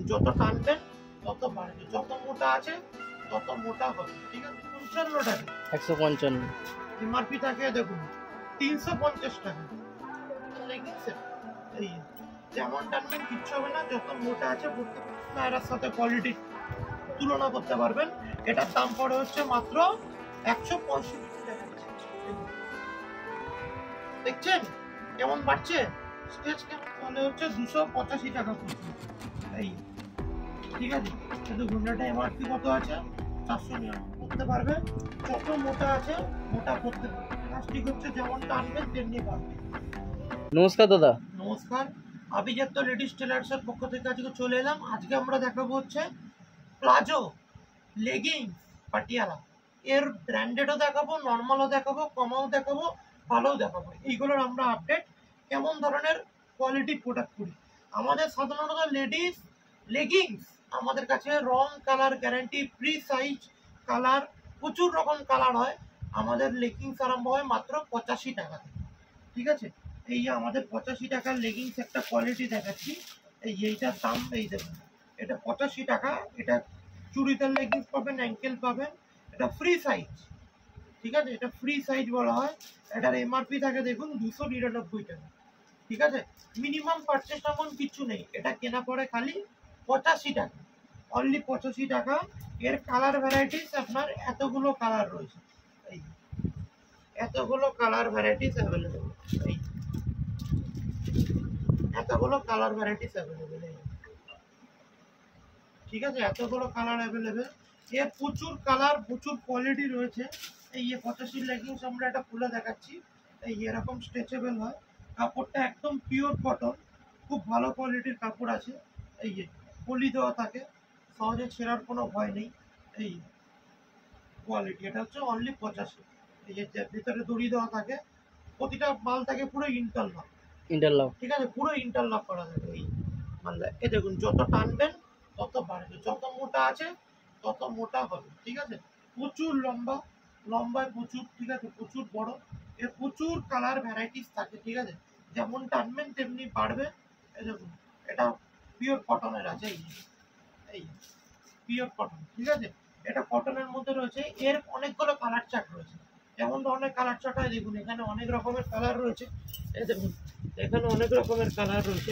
যত টানবেন তত বাড়বে, যত মোটা আছে তত মোটা হবে। ঠিক আছে, 55 টাকা 155 এমআরপি থাকে। দেখুন 350 টাকা লেগিংস। এই যেমন টানবেন কিচ্ছু হবে না, যত মোটা আছে এর সাথে কোয়ালিটি তুলনা করতে পারবেন। এটার দাম পড়ে হচ্ছে মাত্র 165 টাকা। দেখছেন কেমন বাড়ছে, স্টেজ কেমন মনে হচ্ছে 285 টাকা পড়ছে। এই ঠিক আছে, কিন্তু ঘুমটাটা এমআরপি কত আছে 499 করতে পারবে। যত মোটা আছে মোটা করতে পারবে, প্লাস্টিক হচ্ছে যেমন টানবেন তেমনি পারবে। নমস্কার দাদা। নমস্কার, আভিজাত্য লেডিস টেলার্সের পক্ষ থেকে আজকে চলে এলাম। আজকে আমরা দেখাবো হচ্ছে প্লাজো লেগিংস পাটিয়ালা। এর ব্র্যান্ডেডও দেখাবো, নর্মালও দেখাবো, কমাও দেখাবো, ভালোও দেখাবো। এইগুলোর আমরা আপডেট কেমন ধরনের কোয়ালিটি প্রোডাক্ট করি। আমাদের সাধারণত লেডিস লেগিংস আমাদের কাছে রং colour guarantee, free size colour, প্রচুর রকম কালার হয়। আমাদের লেগিংস আরম্ভ হয় মাত্র 85 টাকা থেকে। ঠিক আছে, এই যে আমাদের 85 টাকার লেগিংস একটা কোয়ালিটি দেখাচ্ছি। এইটার দাম এই দেখুন, এটা 85 টাকা। এটা চুড়িদার লেগিংস পাবেন, অ্যাঙ্কেল পাবেন, এটা ফ্রি সাইজ। ঠিক আছে, এটা ফ্রি সাইজ বলা হয়। এটার এমআরপি থাকে দেখুন 299 টাকা। ঠিক আছে, মিনিমাম পারচেস তেমন কিছু নেই, এটা কেনা পড়ে খালি 85 টাকা, অনলি 85 টাকা। এর কালার ভ্যারাইটিস আপনার এতগুলো কালার রয়েছে, এই এতগুলো কালার ভ্যারাইটিস অ্যাভেলেবেল, এই এতগুলো কালার ভ্যারাইটিস অ্যাভেলেবেল। ঠিক আছে, এতগুলো কালার অ্যাভেলেবেল। এর প্রচুর কালার, প্রচুর কোয়ালিটি রয়েছে। এই 85 লেগিংস আমরা এটা খুলে দেখাচ্ছি। এই এরকম স্ট্রেচেবল হয়, কাপড়টা একদম পিওর কটন, খুব ভালো কোয়ালিটির কাপড় আছে। এই যে পলি দেওয়া থাকে, সহজে ছেঁড়ার কোনো ভয় নেই। এই কোয়ালিটি, এটা হচ্ছে অনলি 85। এই যে ভিতরে দড়ি দেওয়া থাকে, প্রতিটা মাল থাকে পুরো ইন্টারলক। ইন্টারলক, ঠিক আছে, পুরো ইন্টারলক করা থাকে। এই মালটা এই দেখুন, যত টানবেন তত বাড়বে, যত মোটা আছে তত মোটা হবে। ঠিক আছে, প্রচুর লম্বা, লম্বায় প্রচুর। ঠিক আছে, প্রচুর বড়। এর প্রচুর কালার ভ্যারাইটিস থাকে। ঠিক আছে, যেমন টানবেন তেমনি বাড়বে। এই দেখুন, এটা পিওর কটনের আছে। এই পিওর কটন। ঠিক আছে, এটা কটনের মধ্যে রয়েছে। এর অনেকগুলো কালার চার্ট রয়েছে। যেমন ধরনের কালার চার্ট হয় দেখুন, এখানে অনেক রকমের কালার রয়েছে। এই দেখুন, এখানে অনেক রকমের কালার রয়েছে।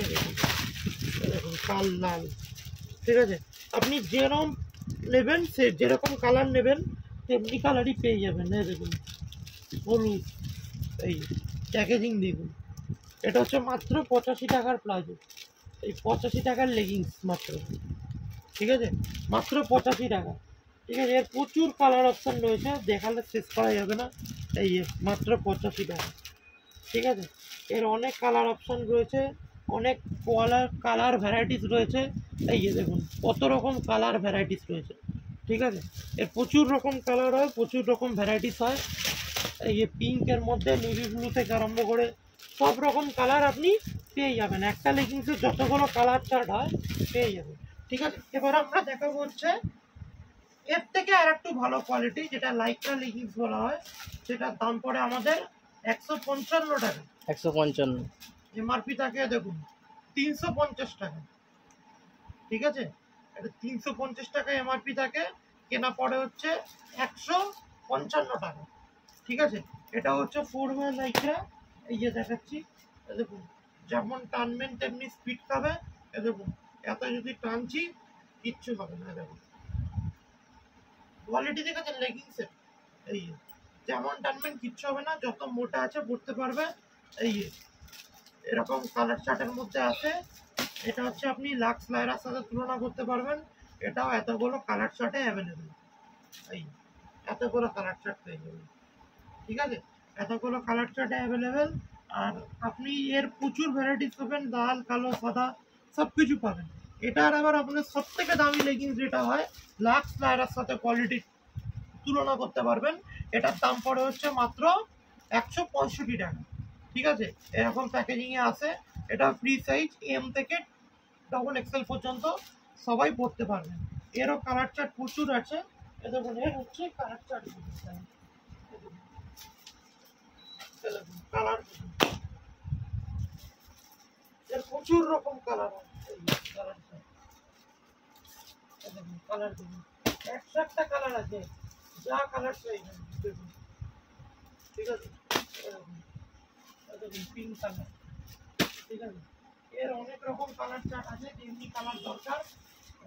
দেখুন কাল, লাল। ঠিক আছে, আপনি যেরকম নেবেন, সে যেরকম কালার নেবেন তেমনি কালারই পেয়ে যাবেন। এই দেখুন হলুদ, এই প্যাকেজিং দেখুন। এটা হচ্ছে মাত্র 85 টাকার প্লাজো, এই 85 টাকার লেগিংস মাত্র। ঠিক আছে, মাত্র 85 টাকা। ঠিক আছে, এর প্রচুর কালার অপশান রয়েছে, দেখালে শেষ করা যাবে না। এই মাত্র 85 টাকা। ঠিক আছে, এর অনেক কালার অপশান রয়েছে, অনেক কালার ভ্যারাইটিস রয়েছে। এই যে দেখুন কত রকম কালার ভ্যারাইটিস রয়েছে। ঠিক আছে, এর প্রচুর রকম কালার হয়, প্রচুর রকম ভ্যারাইটিস হয়। এই যে পিঙ্কের মধ্যে নেভি ব্লু থেকে আরম্ভ করে সব রকম কালার আপনি পেয়ে যাবেন। একটা লেগিংসে যতগুলো কালার চার্ট হয় পেয়ে যাবেন। ঠিক আছে, এবার আমরা দেখাবো হচ্ছে এর থেকে আর একটু ভালো কোয়ালিটি, যেটা লাইক্রা লেগিংস বলা হয়। সেটার দাম পড়ে আমাদের 155 টাকা। 155 এমআরপি থাকে দেখুন 350 টাকা। ঠিক আছে, এটা 350 টাকা এমআরপি থাকে, কেনা পড়ে হচ্ছে 155 টাকা। ঠিক আছে, এটা হচ্ছে 4 ওয়ে লাইক্রা। এই যে দেখাচ্ছি, দেখুন যেমন টানবেন তেমনি স্পিড খাবে। দেখুন এত যদি টানছি কিচ্ছু হবে না। দেখুন কোয়ালিটি দেখেছেন লেগিংসের। এই যেমন টানবেন কিচ্ছু হবে না, যত মোটা আছে পড়তে পারবে। এই এরকম কালার চার্টের মধ্যে আছে। এটা হচ্ছে আপনি লাক্স লাইরার সাথে তুলনা করতে পারবেন। এটাও এতগুলো কালার চার্টে অ্যাভেলেবেল। এই এতগুলো কালার চার্ট পেয়ে যাবেন। ঠিক আছে, এতগুলো কালার চার্টে অ্যাভেলেবেল। আর আপনি এর প্রচুর ভ্যারাইটিস পাবেন, লাল, কালো, সাদা সব কিছু পাবেন। এটার আবার আপনার সব থেকে দামি লেগিংস যেটা হয়, লাক্স লাইরার সাথে কোয়ালিটি তুলনা করতে পারবেন। এটার দাম পড়ে হচ্ছে মাত্র 165 টাকা। ঠিক আছে, এরকম প্যাকেজিংয়ে আসে। এটা ফ্রি সাইজ, এম থেকে ডবল এক্সেল পর্যন্ত সবাই পড়তে পারবেন। এরও কালার চার্ট প্রচুর আছে। এ দেখুন, এর হচ্ছে কালার চার্ট, কালার এর প্রচুর রকম কালার আছে। কালার দেখুন, 101টা কালার আছে, যা কালার চাইবেন দেখুন, ঠিক আছে। দেখুন পিঙ্ক কালার, ঠিক আছে। এর অনেক রকম কালার চার্ট আছে, যেমনি কালার দরকার,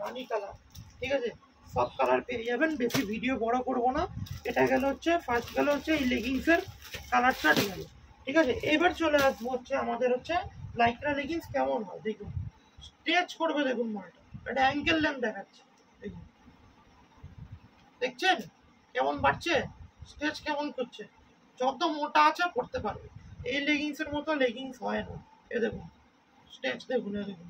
রানি কালার, ঠিক আছে, সব কালার পেয়ে যাবেন। বেশি ভিডিও বড় করব না। এটা গেল হচ্ছে ফার্স্ট, গেল হচ্ছে এই লেগিংসের কালার চার্ট গেল, ঠিক আছে। এবার চলে আসবো হচ্ছে আমাদের হচ্ছে লাইক্রা লেগিংস কেমন হয় দেখুন, স্ট্রেচ করবে দেখুন মালটা, এটা অ্যাঙ্কেল লেন্থ দেখাচ্ছে দেখুন, দেখছেন কেমন বাড়ছে, স্ট্রেচ কেমন করছে, যত মোটা আছে পড়তে পারবে। এই লেগিংসের মতো লেগিংস হয় না, এ দেখুন স্ট্রেচ দেখুন, এ দেখুন,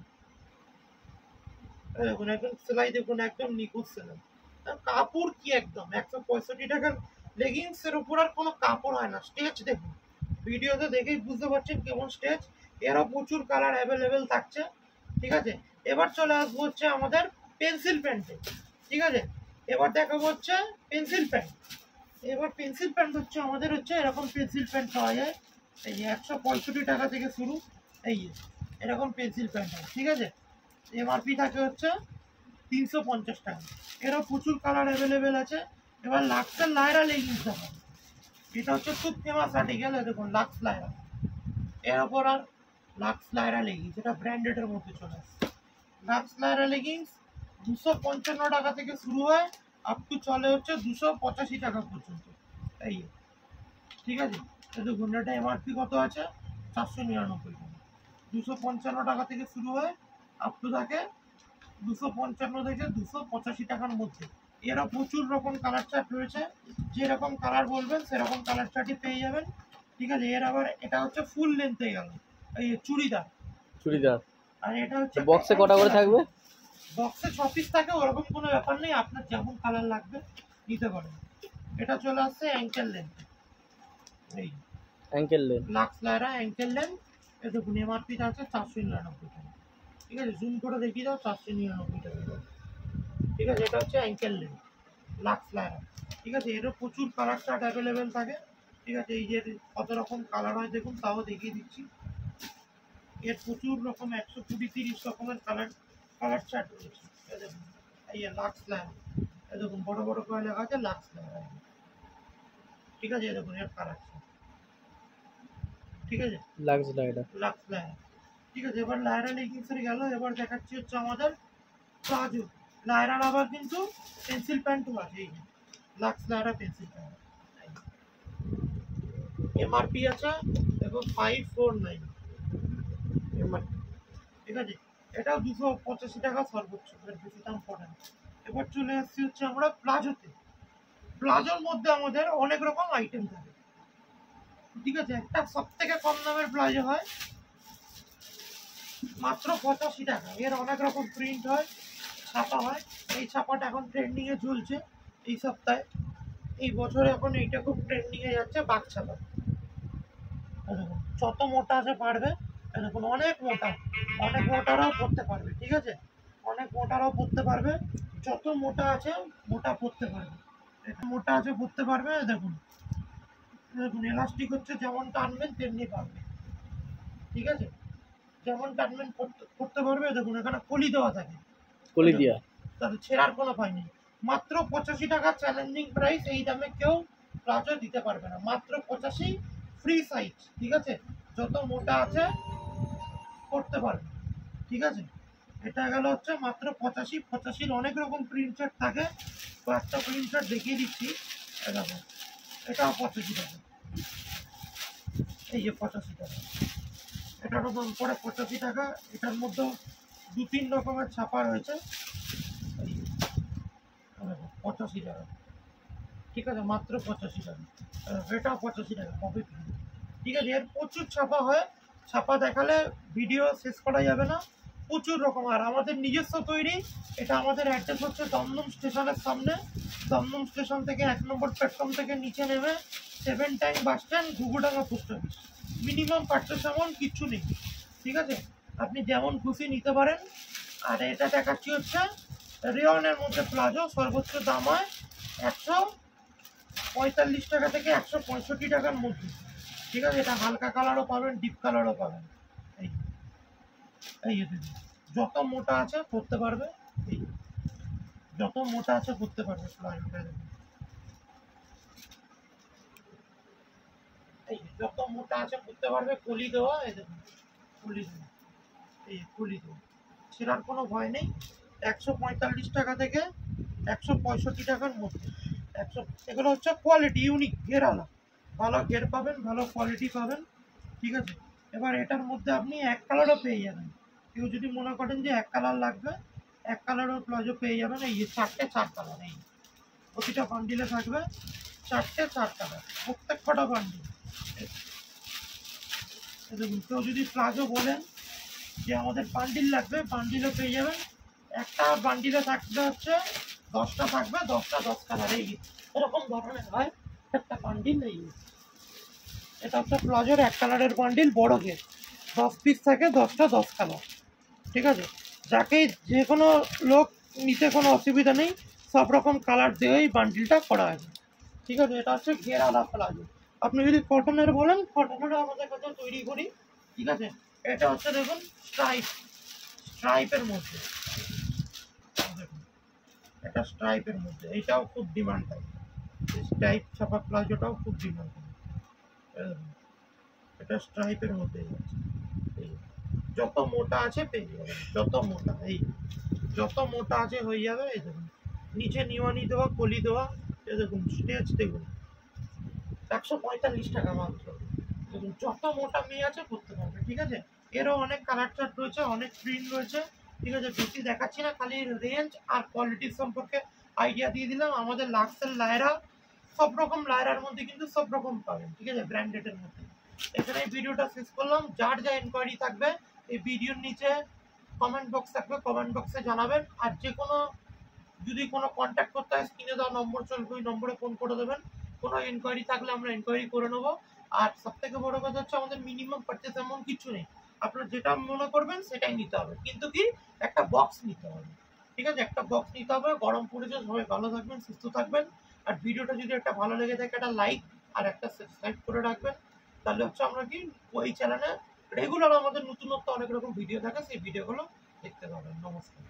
এ দেখুন একদম সেলাই দেখুন, একদম নিখুঁত সেলাই। আর কাপড় কি একদম 165 টাকার লেগিংসের উপর আর কোনো কাপড় হয় না। স্টেচ দেখুন, ভিডিওতে দেখেই বুঝতে পারছেন কেমন স্টেচ। এরও প্রচুর কালার অ্যাভেলেবেল থাকছে, ঠিক আছে। এবার চলে আসবো হচ্ছে আমাদের পেন্সিল প্যান্টে, ঠিক আছে। এবার দেখাবো হচ্ছে পেন্সিল প্যান্ট। এবার পেন্সিল প্যান্ট হচ্ছে আমাদের হচ্ছে এরকম পেন্সিল প্যান্ট পাওয়া যায়, এই যে 165 টাকা থেকে শুরু, এই যে এরকম পেন্সিল প্যান্ট হয়, ঠিক আছে। এমআরপি থাকে হচ্ছে 350 টাকা। এরও প্রচুর কালার অ্যাভেলেবেল আছে। এবার লাক্সের লায়রা লেগিংস দেখো, এটা হচ্ছে খুব ফেমাস আর্টিকেল, দেখুন লাক্স লায়রা। এর ওপর আর লাক্স লায়রা লেগিংস, এটা ব্র্যান্ডেডের মধ্যে চলে আসছে। লাক্স লায়রা লেগিংস 255 টাকা থেকে শুরু হয়, আপ টু চলে হচ্ছে 285 টাকা পর্যন্ত, এই ঠিক আছে। দেখুন এটা এমআরপি কত আছে, 499 টাকা। 255 টাকা থেকে শুরু হয়, আপ টু থাকে 255 থেকে 285 টাকার মধ্যে। এরও প্রচুর রকম কালার চার্ট রয়েছে, যেরকম কালার বলবেন সেরকম কালার চার্টই পেয়ে যাবেন, ঠিক আছে। এর আবার এটা হচ্ছে ফুল লেন্থে গেল, এই চুড়িদার, চুড়িদার। আর এটা হচ্ছে বক্সে কটা করে থাকবে? বক্সে 6 পিস থাকে, ওরকম কোনো ব্যাপার নেই, আপনার যেমন কালার লাগবে নিতে পারেন। এটা চলে আসছে অ্যাঙ্কেল লেন্থ, এই ankle length. Lux Lyra ankle length. এই দেখুন এমআরপিটা আছে 499 টাকা, ঠিক আছে। জুম করে দেখিয়ে দাও, 499 টাকা, ঠিক আছে। এটা হচ্ছে অ্যাঙ্কেল লেন্থ লাক্স লায়রা, ঠিক আছে। এরও প্রচুর কালার চার্ট অ্যাভেলেবেল থাকে, ঠিক আছে। এই যে কত রকম কালার হয় দেখুন, তাও দেখিয়ে দিচ্ছি। এর প্রচুর রকম 120-30 রকমের কালার চার্ট রয়েছে, এই দেখুন। এই লাক্স লায়রা, এই দেখুন বড় বড় করে লেখা আছে লাক্স লায়রা, ঠিক আছে। এই দেখুন এর কালার চার্ট, ঠিক আছে, লাক্স লাইডার। লাক্স লায়রা, ঠিক আছে। এবার লায়রা লেগিংসের গেল, এবার দেখাচ্ছি হচ্ছে আমাদের প্লাজো। লায়রার আবার কিন্তু পেন্সিল প্যান্টও আছে, এই লাক্স লায়রা পেন্সিল প্যান্ট। এমআরপি আছে দেখো 549 এমআরপি, ঠিক আছে। এটাও 285 টাকা সর্বোচ্চ, এর বেশি দাম পড়ে না। এবার চলে আসছি হচ্ছে আমরা প্লাজোতে। প্লাজোর মধ্যে আমাদের অনেক রকম আইটেম থাকে, ঠিক আছে। একটা সব থেকে কম দামের প্লাজো হয় মাত্র 85 টাকা। এর অনেক রকম প্রিন্ট হয়, ছাপা হয়। এই ছাপাটা এখন ট্রেন্ডিং এ চলছে এই সপ্তাহে, এই বছরে এখন এইটা খুব ট্রেন্ডিং এ যাচ্ছে, বাঘ ছাপা। দেখুন যত মোটা আছে পারবে, দেখুন অনেক মোটা, অনেক মোটারাও পড়তে পারবে, ঠিক আছে। অনেক মোটারাও পড়তে পারবে, যত মোটা আছে মোটা পড়তে পারবে, এটা মোটা আছে পড়তে পারবে। দেখুন দেখুন এলাস্টিক হচ্ছে যেমন টানবেন তেমনি পারবে, ঠিক আছে। যেমন টানবেন করতে পারবে। দেখুন এখানে কলি দেওয়া থাকে, কলি দিয়া। তাহলে ছেঁড়ার কোনো ভয় নেই। মাত্র 85 টাকা চ্যালেঞ্জিং প্রাইস, এই দামে কেউ প্লাজো দিতে পারবে না। মাত্র 85, ফ্রি সাইজ, ঠিক আছে। যত মোটা আছে করতে পারবে, ঠিক আছে। এটা গেল হচ্ছে মাত্র 85। 85-র অনেক রকম প্রিন্ট চার্ট থাকে, কয়েকটা প্রিন্ট চার্ট দেখিয়ে দিচ্ছি। দেখো এটাও 85 টাকা, এই যে 85 টাকা, এটারও দাম পড়ে 85 টাকা। এটার মধ্যে 2-3 রকমের ছাপা রয়েছে, 85 টাকা, ঠিক আছে। মাত্র 85 টাকা, এটাও 85 টাকা কপি প্রিন্ট, ঠিক আছে। এর প্রচুর ছাপা হয়, ছাপা দেখালে ভিডিও শেষ করা যাবে না, প্রচুর রকম। আর আমাদের নিজস্ব তৈরি। এটা আমাদের অ্যাড্রেস হচ্ছে দমদম স্টেশনের সামনে। দমদম স্টেশন থেকে 1 নম্বর প্ল্যাটফর্ম থেকে নিচে নেমে 7 time bus stand, Ghughudanga post office. Minimum purchase এমন কিচ্ছু নেই, ঠিক আছে। আপনি যেমন খুশি নিতে পারেন। আর এটা দেখাচ্ছি হচ্ছে রেয়নের মধ্যে প্লাজো, সর্বোচ্চ দাম হয় 145 টাকা থেকে 165 টাকার মধ্যে, ঠিক আছে। এটা হালকা কালারও পাবেন, ডিপ কালারও পাবেন, এই এই যে দেখুন, যত মোটা আছে পরতে পারবে, এই যত মোটা আছে করতে পারবে প্লাজোটা। এই যত মোটা আছে করতে পারবে, কলি দেওয়া, এই দেখুন কলি দেওয়া, এই কলি দেওয়া, ছেঁড়ার কোনো ভয় নেই। 145 টাকা থেকে 165 টাকার মধ্যে। 100, এগুলো হচ্ছে কোয়ালিটি ইউনিক, ঘের আলা, ভালো ঘের পাবেন, ভালো কোয়ালিটি পাবেন, ঠিক আছে। এবার এটার মধ্যে আপনি এক কালারও পেয়ে যাবেন। কেউ যদি মনে করেন যে এক কালার লাগবে, এক কালারও প্লাজো পেয়ে যাবেন। এই 4টে 4 কালার, এই প্রতিটা বান্ডিলে থাকবে 4টে 4 কালার, প্রত্যেক কটা বান্ডিল। দেখুন, কেউ যদি প্লাজো বলেন যে আমাদের বান্ডিল লাগবে, বান্ডিলও পেয়ে যাবেন। একটা বান্ডিলে থাকবে হচ্ছে 10টা থাকবে, 10টা 10 কালার, এই এরকম ধরনের হয় একটা বান্ডিল। এই এটা হচ্ছে প্লাজোর এক কালারের বান্ডিল, বড় ঘের, 10 পিস থাকে, 10টা 10 কালার, ঠিক আছে। যাকে যে কোনো লোক নিতে কোনো অসুবিধা নেই, সব রকম কালার দিয়েই বান্ডিলটা করা আছে, ঠিক আছে। এটা হচ্ছে ঘের আলা প্লাজো। আপনি যদি কটনের বলেন, কটনেরও আমাদের কাছে তৈরি করি, ঠিক আছে। এটা হচ্ছে দেখুন স্ট্রাইপের মধ্যে, দেখুন এটা স্ট্রাইপের মধ্যে, এইটাও খুব ডিমান্ড হয়। স্ট্রাইপ ছাপা প্লাজোটাও খুব ডিমান্ড হয়। এটা স্ট্রাইপের মধ্যে যাচ্ছে। এই যত মোটা আছে পেয়ে যাবে, যত মোটা, এই যত মোটা আছে হয়ে যাবে। এই দেখুন নিচে নিওয়ানি দেওয়া, কলি দেওয়া, এই দেখুন স্টেজ দেখুন, 145 টাকা মাত্র। দেখুন যত মোটা মেয়ে আছে করতে পারবে, ঠিক আছে। এরও অনেক কালার চার্ট রয়েছে, অনেক প্রিন্ট রয়েছে, ঠিক আছে। বেশি দেখাচ্ছি না, খালি রেঞ্জ আর কোয়ালিটির সম্পর্কে আইডিয়া দিয়ে দিলাম। আমাদের লাক্সের লায়রা, সব রকম লায়রার মধ্যে কিন্তু সব রকম পাবেন, ঠিক আছে, ব্র্যান্ডেডের মধ্যে। এখানে এই ভিডিওটা শেষ করলাম। যার যা এনকোয়ারি থাকবে এই ভিডিওর নিচে কমেন্ট বক্স থাকবে, কমেন্ট বক্সে জানাবেন। আর যে কোনো যদি কোনো কন্ট্যাক্ট করতে হয়, স্ক্রিনে দেওয়া নম্বর চলবে, ওই নম্বরে ফোন করে দেবেন। কোনো এনকোয়ারি থাকলে আমরা এনকোয়ারি করে নেবো। আর সব থেকে বড় কথা হচ্ছে আমাদের মিনিমাম পারচেস এমন কিছু নেই, আপনারা যেটা মনে করবেন সেটাই নিতে হবে, কিন্তু কি একটা বক্স নিতে হবে, ঠিক আছে। একটা বক্স নিতে হবে। গরম পড়েছে, সবাই ভালো থাকবেন, সুস্থ থাকবেন। আর ভিডিওটা যদি একটা ভালো লেগে থাকে, একটা লাইক আর একটা সাবস্ক্রাইব করে রাখবেন। তাহলে হচ্ছে আমরা কি ওই চ্যানেলে রেগুলার আমাদের নতুনত্ব অনেক রকম ভিডিও থাকে, সেই ভিডিওগুলো দেখতে পাবেন। নমস্কার।